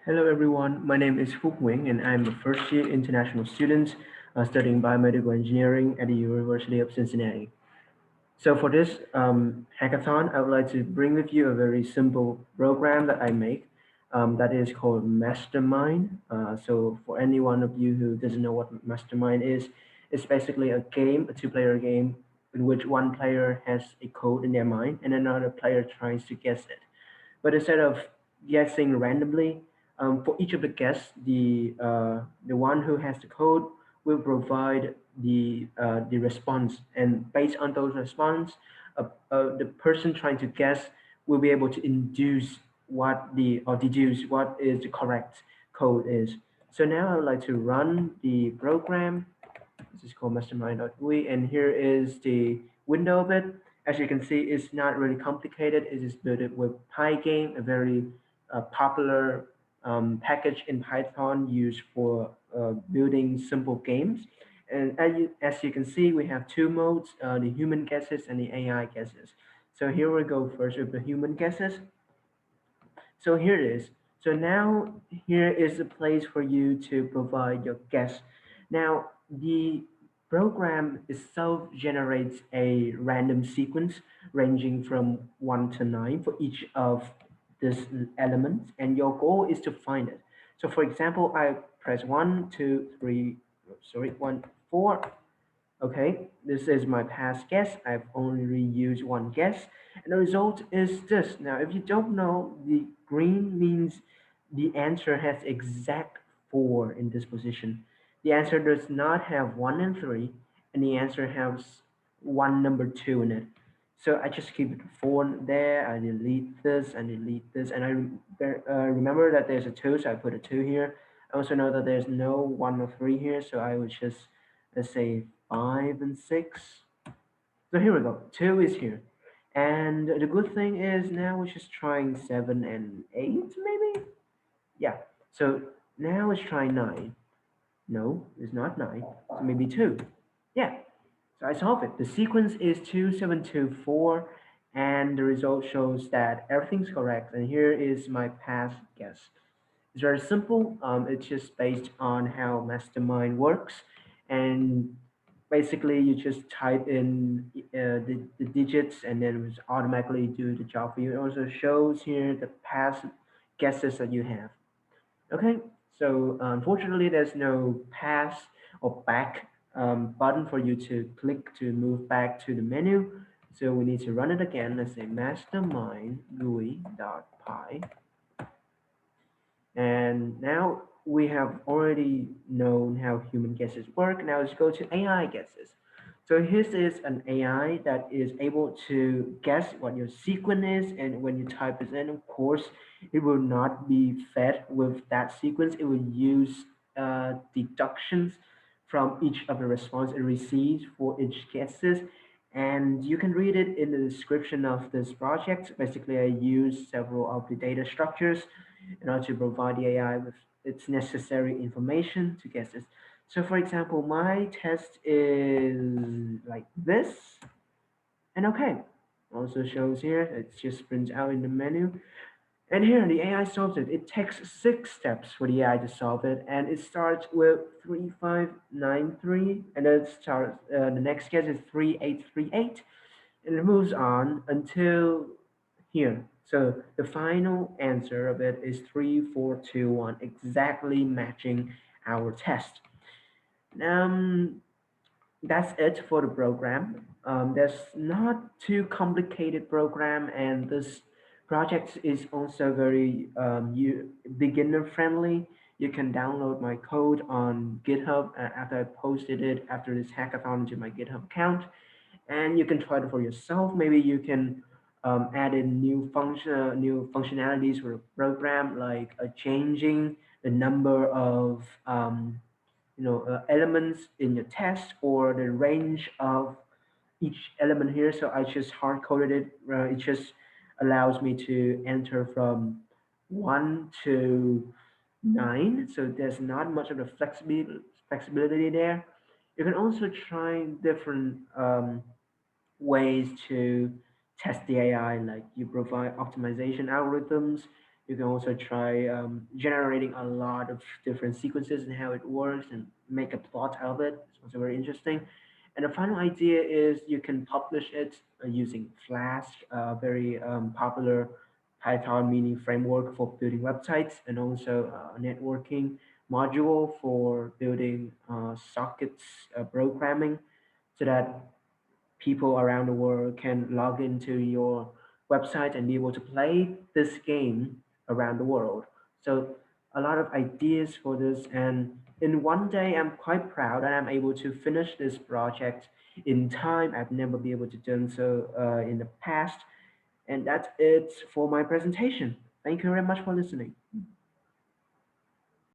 Hello everyone, my name is Phuc Nguyen and I'm a first year international student studying biomedical engineering at the University of Cincinnati. So for this hackathon, I would like to bring with you a very simple program that I make that is called Mastermind. So for any one of you who doesn't know what Mastermind is, it's basically a game, a two-player game in which one player has a code in their mind and another player tries to guess it. But instead of guessing randomly, for each of the guests, the one who has the code will provide the response, and based on those response, the person trying to guess will be able to induce what the or deduce what is the correct code is. So now I would like to run the program. This is called mastermind.ui, and here is the window of it. As you can see, it's not really complicated. It is built with pygame, a very popular package in Python used for building simple games. And as you can see, we have two modes, the human guesses and the AI guesses. So here we go first with the human guesses. So here it is. So now here is a place for you to provide your guess. Now the program itself generates a random sequence ranging from 1 to 9 for each of these elements, and your goal is to find it. So for example, I press 1, 2, 3, sorry, 1, 4. Okay, this is my past guess. I've only used one guess, and the result is this. Now, if you don't know, the green means the answer has exact 4 in this position. The answer does not have 1 and 3, and the answer has one number 2 in it. So I just keep it 4 there. I delete this and delete this, and remember that there's a 2, so I put a 2 here. I also know that there's no 1 or 3 here, so I would just, let's say, 5 and 6. So here we go. 2 is here. And the good thing is now we're just trying 7 and 8, maybe? Yeah. So now let's try 9. No, it's not 9. So maybe 2. Yeah. So I solve it. The sequence is 2724, and the result shows that everything's correct. And here is my past guess. It's very simple. It's just based on how Mastermind works. And basically, you just type in the digits and then it will automatically do the job for you. It also shows here the past guesses that you have. Okay, so unfortunately, there's no pass or back button for you to click to move back to the menu. So we need to run it again. Let's say mastermind GUI.py. And now we have already known how human guesses work. Now let's go to AI guesses. So here is an AI that is able to guess what your sequence is, and when you type this in, of course, it will not be fed with that sequence. It will use deductions from each of the response it receives for each guesses. And you can read it in the description of this project. Basically, I use several of the data structures in order to provide the AI with its necessary information to guess this. So for example, my test is like this, and okay, also shows here, it just prints out in the menu. And here the AI solves it. It takes 6 steps for the AI to solve it, and it starts with 3593, and then it starts, the next guess is 3838, and it moves on until here. So the final answer of it is 3421, exactly matching our test. Um, that's it for the program. There's not too complicated program, and this project is also very beginner friendly. You can download my code on GitHub after I posted it after this hackathon to my GitHub account, and you can try it for yourself. Maybe you can add in new functionalities for the program, like changing the number of elements in your test or the range of each element here. So I just hard coded it. It just allows me to enter from 1 to 9. So there's not much of the flexibility there. You can also try different ways to test the AI, like you provide optimization algorithms, You can also try generating a lot of different sequences and how it works and make a plot out of it. It's also very interesting. And the final idea is you can publish it using Flask, a very popular Python mini framework for building websites, and also a networking module for building sockets programming so that people around the world can log into your website and be able to play this game around the world. So a lot of ideas for this, and in one day I'm quite proud that I'm able to finish this project in time. I've never been able to do so in the past, and that's it for my presentation. Thank you very much for listening.